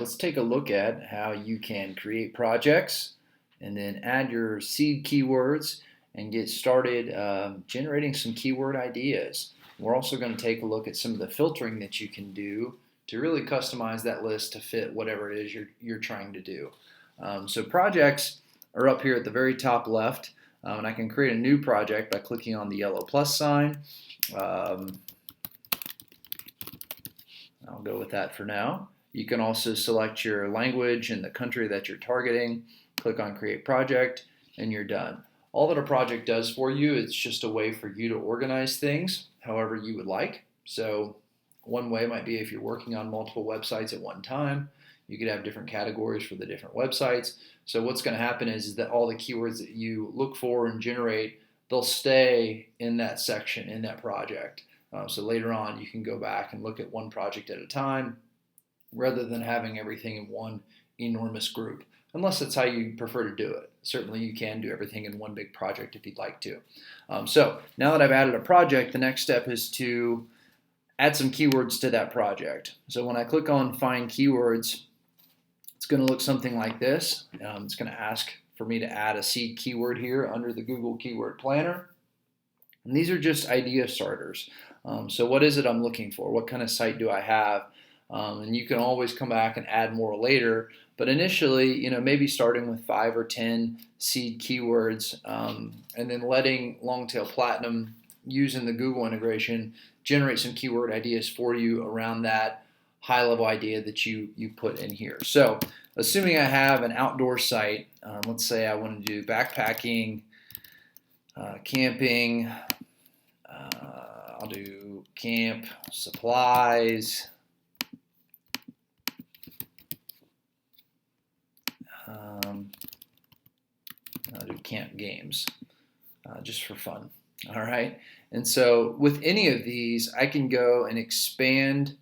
let's take a look at how you can create projects and then add your seed keywords and get started generating some keyword ideas. We're also going to take a look at some of the filtering that you can do to really customize that list to fit whatever it is you're trying to do. So projects are up here at the very top left, and I can create a new project by clicking on the yellow plus sign. I'll go with that for now. You can also select your language and the country that you're targeting, click on Create Project, and you're done. All that a project does for you, it's just a way for you to organize things however you would like. So one way might be if you're working on multiple websites at one time, you could have different categories for the different websites. So what's going to happen is that all the keywords that you look for and generate, they'll stay in that section, in that project. So later on, you can go back and look at one project at a time rather than having everything in one enormous group, unless that's how you prefer to do it. Certainly you can do everything in one big project if you'd like to. So now that I've added a project, the next step is to add some keywords to that project. So when I click on Find Keywords, it's going to look something like this. It's going to ask for me to add a seed keyword here under the Google Keyword Planner. And these are just idea starters. So what is it I'm looking for? What kind of site do I have? And you can always come back and add more later. But initially, maybe starting with 5 or 10 seed keywords, and then letting Longtail Platinum, using the Google integration, generate some keyword ideas for you around that high-level idea that you put in here. So assuming I have an outdoor site, let's say I want to do backpacking, camping, I'll do camp supplies, I'll do camp games, just for fun. All right, and so with any of these, I can go and expand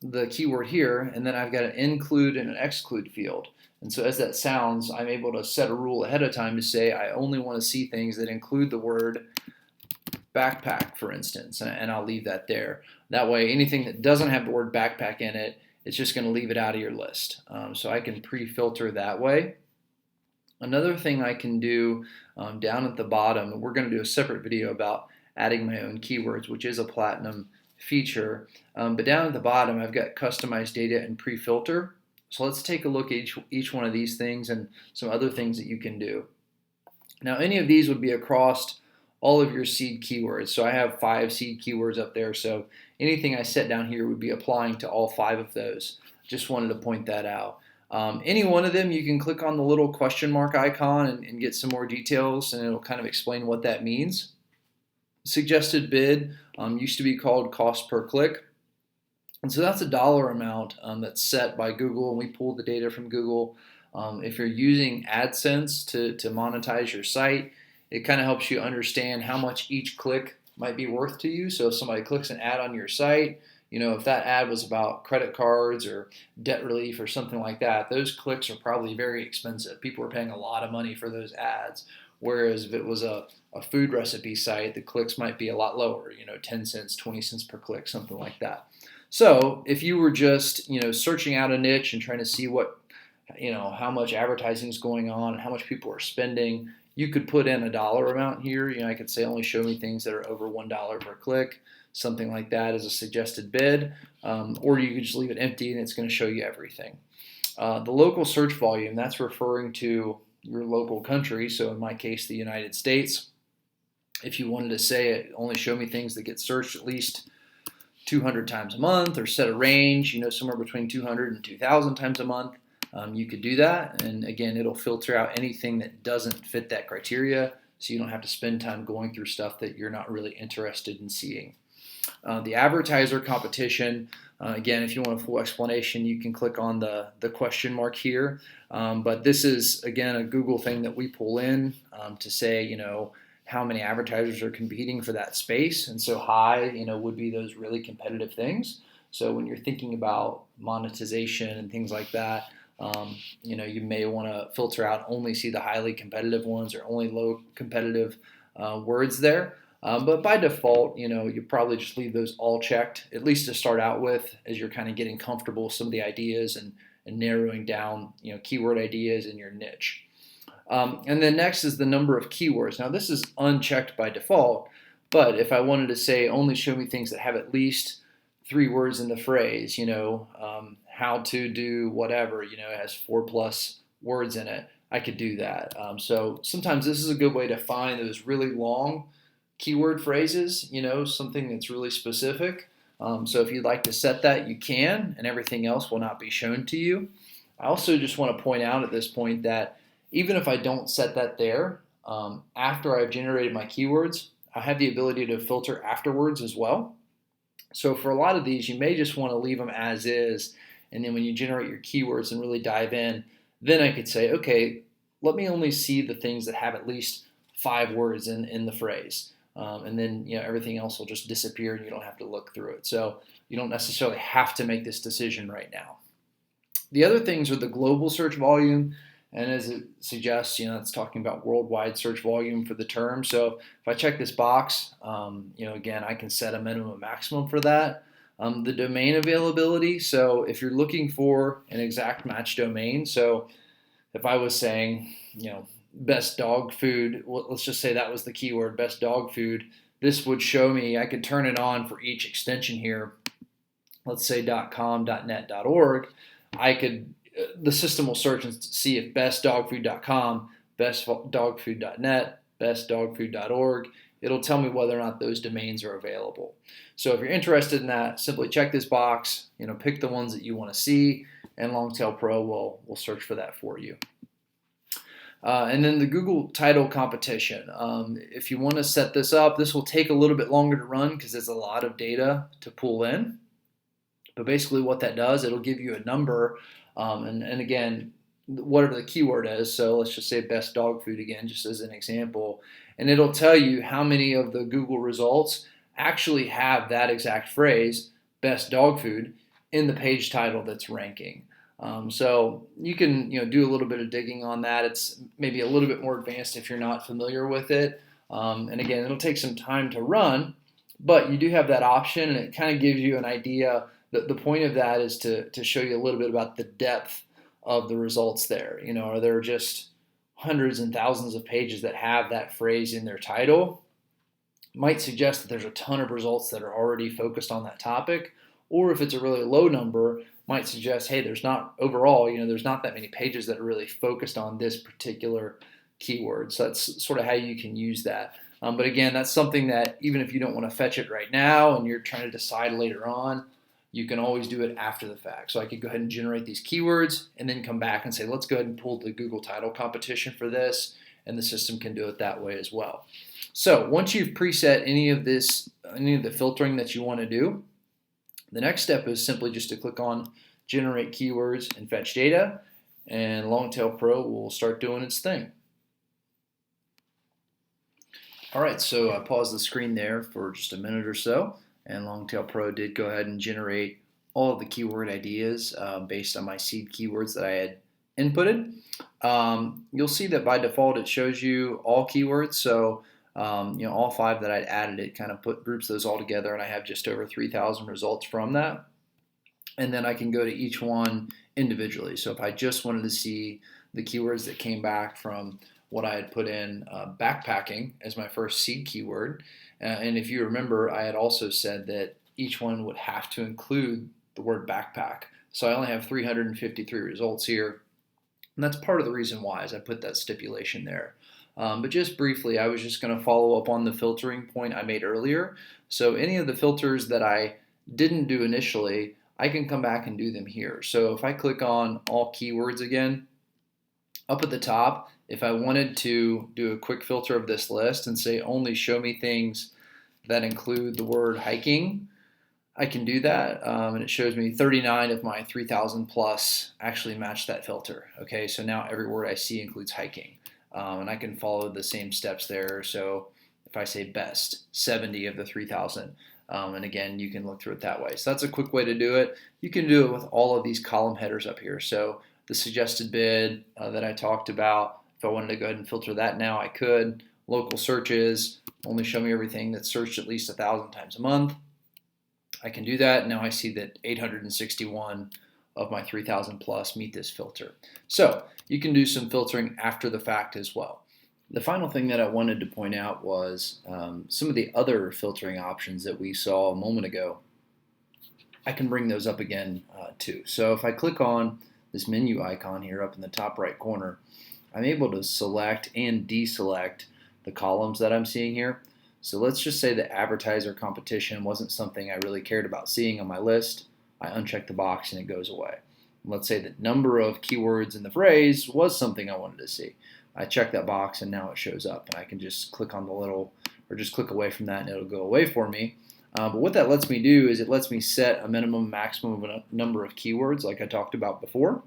the keyword here, and then I've got an include and an exclude field. And so as that sounds, I'm able to set a rule ahead of time to say I only want to see things that include the word backpack, for instance, and I'll leave that there. That way, anything that doesn't have the word backpack in it, it's just going to leave it out of your list. So I can pre-filter that way. Another thing I can do down at the bottom, and we're going to do a separate video about adding my own keywords, which is a platinum feature. But down at the bottom, I've got customized data and pre-filter. So let's take a look at each one of these things and some other things that you can do. Now, any of these would be across all of your seed keywords. So I have 5 seed keywords up there. So anything I set down here would be applying to all 5 of those. Just wanted to point that out. Any one of them, you can click on the little question mark icon and get some more details, and it'll kind of explain what that means. Suggested bid used to be called cost per click. And so that's a dollar amount that's set by Google, and we pull the data from Google. If you're using AdSense to monetize your site, it kind of helps you understand how much each click might be worth to you. So if somebody clicks an ad on your site, if that ad was about credit cards or debt relief or something like that, those clicks are probably very expensive. People are paying a lot of money for those ads. Whereas if it was a food recipe site, the clicks might be a lot lower, 10 cents, 20 cents per click, something like that. So if you were just, searching out a niche and trying to see what, how much advertising is going on and how much people are spending, you could put in a dollar amount here. I could say only show me things that are over $1 per click, something like that as a suggested bid, or you could just leave it empty and it's going to show you everything. The local search volume, that's referring to your local country. So in my case, the United States. If you wanted to say it, only show me things that get searched at least 200 times a month, or set a range, somewhere between 200 and 2,000 times a month, you could do that. And again, it'll filter out anything that doesn't fit that criteria, so you don't have to spend time going through stuff that you're not really interested in seeing. The advertiser competition, again, if you want a full explanation, you can click on the question mark here. But this is, again, a Google thing that we pull in to say, how many advertisers are competing for that space. And so high, would be those really competitive things. So when you're thinking about monetization and things like that, you may want to filter out, only see the highly competitive ones or only low competitive words there. But by default, you probably just leave those all checked, at least to start out with, as you're kind of getting comfortable with some of the ideas and narrowing down, keyword ideas in your niche. And then next is the number of keywords. Now this is unchecked by default, but if I wanted to say only show me things that have at least 3 words in the phrase, how to do whatever, it has 4+ words in it, I could do that. So sometimes this is a good way to find those really long keyword phrases, something that's really specific. So if you'd like to set that, you can, and everything else will not be shown to you. I also just want to point out at this point that even if I don't set that there, after I've generated my keywords, I have the ability to filter afterwards as well. So for a lot of these, you may just want to leave them as is, and then when you generate your keywords and really dive in, then I could say, okay, let me only see the things that have at least 5 words in the phrase. And then everything else will just disappear and you don't have to look through it. So you don't necessarily have to make this decision right now. The other things are the global search volume, and as it suggests, it's talking about worldwide search volume for the term. So if I check this box, again, I can set a minimum and maximum for that. The domain availability, so if you're looking for an exact match domain, so if I was saying, best dog food, let's just say that was the keyword, best dog food, this would show me, I could turn it on for each extension here, let's say .com, .net, .org, the system will search and see if bestdogfood.com, bestdogfood.net, bestdogfood.org, it'll tell me whether or not those domains are available. So if you're interested in that, simply check this box, pick the ones that you want to see, and Longtail Pro will search for that for you. And then the Google title competition. If you want to set this up, this will take a little bit longer to run because there's a lot of data to pull in. But basically what that does, it'll give you a number, and again, whatever the keyword is, so let's just say best dog food again, just as an example, and it'll tell you how many of the Google results actually have that exact phrase, best dog food, in the page title that's ranking. So you can do a little bit of digging on that. It's maybe a little bit more advanced if you're not familiar with it. And again, it'll take some time to run, but you do have that option, and it kind of gives you an idea. The point of that is to show you a little bit about the depth of the results there. Are there just hundreds and thousands of pages that have that phrase in their title? Might suggest that there's a ton of results that are already focused on that topic, or if it's a really low number, might suggest, hey, there's not overall, there's not that many pages that are really focused on this particular keyword. So that's sort of how you can use that. But again, that's something that even if you don't want to fetch it right now and you're trying to decide later on, you can always do it after the fact. So I could go ahead and generate these keywords and then come back and say, let's go ahead and pull the Google title competition for this, and the system can do it that way as well. So once you've preset any of the filtering that you want to do, the next step is simply just to click on Generate Keywords and Fetch Data, and Longtail Pro will start doing its thing. All right, so I paused the screen there for just a minute or so, and Longtail Pro did go ahead and generate all of the keyword ideas based on my seed keywords that I had inputted. You'll see that by default it shows you all keywords, so all 5 that I'd added, it kind of groups those all together, and I have just over 3,000 results from that. And then I can go to each one individually. So if I just wanted to see the keywords that came back from what I had put in backpacking as my first seed keyword, and if you remember, I had also said that each one would have to include the word backpack. So I only have 353 results here, and that's part of the reason why, is I put that stipulation there. But just briefly, I was just going to follow up on the filtering point I made earlier. So any of the filters that I didn't do initially, I can come back and do them here. So if I click on all keywords again, up at the top, if I wanted to do a quick filter of this list and say only show me things that include the word hiking, I can do that, and it shows me 39 of my 3,000 plus actually match that filter. Okay, so now every word I see includes hiking. And I can follow the same steps there. So if I say best, 70 of the 3,000. And again, you can look through it that way. So that's a quick way to do it. You can do it with all of these column headers up here. So the suggested bid that I talked about, if I wanted to go ahead and filter that now, I could. local searches, only show me everything that's searched at least 1,000 times a month. I can do that. Now I see that 861 of my 3,000 plus meet this filter. So you can do some filtering after the fact as well. The final thing that I wanted to point out was some of the other filtering options that we saw a moment ago. I can bring those up again too. So if I click on this menu icon here up in the top right corner, I'm able to select and deselect the columns that I'm seeing here. So let's just say that advertiser competition wasn't something I really cared about seeing on my list. I uncheck the box and it goes away. Let's say the number of keywords in the phrase was something I wanted to see. I check that box and now it shows up, and I can just click on the little, or just click away from that and it'll go away for me. But what that lets me do is it lets me set a minimum, maximum of a number of keywords like I talked about before.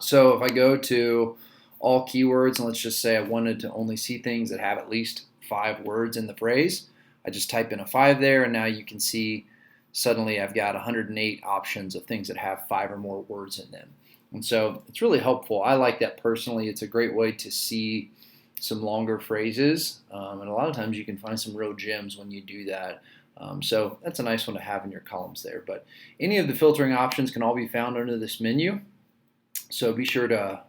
So if I go to all keywords, and let's just say I wanted to only see things that have at least 5 words in the phrase, I just type in a 5 there, and now you can see suddenly I've got 108 options of things that have 5 or more words in them. And so it's really helpful. I like that personally. It's a great way to see some longer phrases, and a lot of times you can find some real gems when you do that. So that's a nice one to have in your columns there. But any of the filtering options can all be found under this menu. So be sure to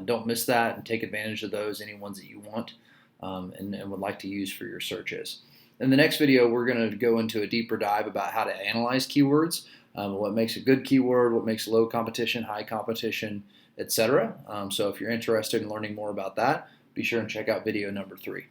don't miss that and take advantage of those, any ones that you want and would like to use for your searches. In the next video, we're going to go into a deeper dive about how to analyze keywords, what makes a good keyword, what makes low competition, high competition, etc. So if you're interested in learning more about that, be sure and check out video number 3.